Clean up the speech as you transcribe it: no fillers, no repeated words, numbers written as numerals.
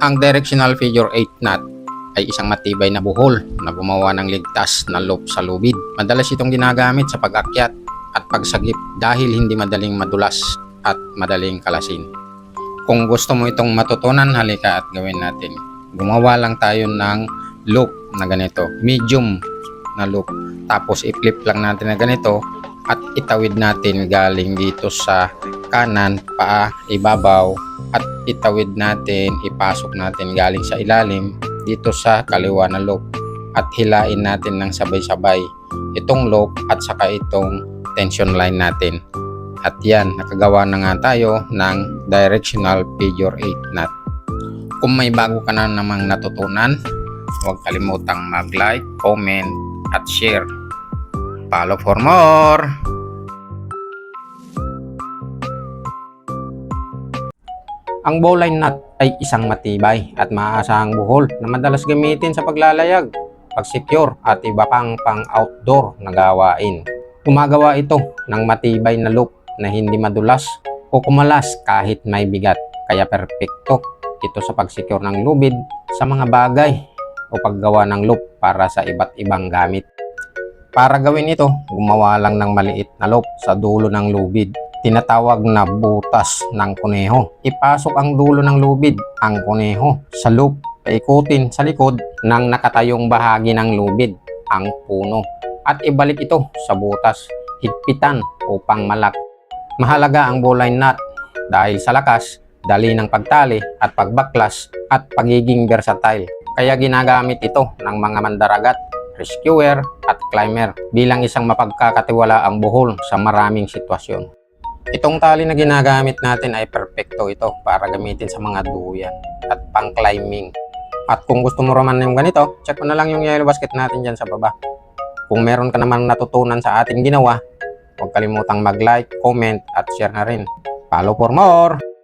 Ang directional figure 8 knot ay isang matibay na buhol na gumawa ng ligtas na loop sa lubid. Madalas itong ginagamit sa pag-akyat at pagsagip dahil hindi madaling madulas at madaling kalasin. Kung gusto mo itong matutunan, halika at gawin natin. Gumawa lang tayo ng loop na ganito, medium na loop. Tapos i-flip lang natin na ganito at itawid natin galing dito sa kanan, paa, ibabaw, at itawid natin, ipasok natin galing sa ilalim dito sa kaliwa na loop at hilain natin ng sabay-sabay itong loop at saka itong tension line natin. At yan, nakagawa na nga tayo ng directional figure 8 knot. Kung may bago ka na namang natutunan, huwag kalimutang mag-like, comment, at share. Follow for more! Ang bowline knot ay isang matibay at maaasahang buhol na madalas gamitin sa paglalayag, pag-secure at iba pang pang-outdoor na gawain. Gumagawa ito ng matibay na loop na hindi madulas o kumalas kahit may bigat, kaya perpekto ito sa pag-secure ng lubid sa mga bagay o paggawa ng loop para sa iba't ibang gamit. Para gawin ito, gumawa lang ng maliit na loop sa dulo ng lubid, tinatawag na butas ng kuneho. Ipasok ang dulo ng lubid, ang kuneho, sa loop, paikutin sa likod ng nakatayong bahagi ng lubid, ang puno, at ibalik ito sa butas, higpitan upang malak. Mahalaga ang bowline knot dahil sa lakas, dali ng pagtali at pagbaklas at pagiging versatile. Kaya ginagamit ito ng mga mandaragat, rescuer at climber bilang isang mapagkakatiwalaang buhol sa maraming sitwasyon. Itong tali na ginagamit natin ay perpekto ito para gamitin sa mga duyan at pang-climbing. At kung gusto mo naman yung ganito, check mo na lang yung yellow basket natin dyan sa baba. Kung meron ka naman natutunan sa ating ginawa, huwag kalimutang mag-like, comment at share na rin. Follow for more!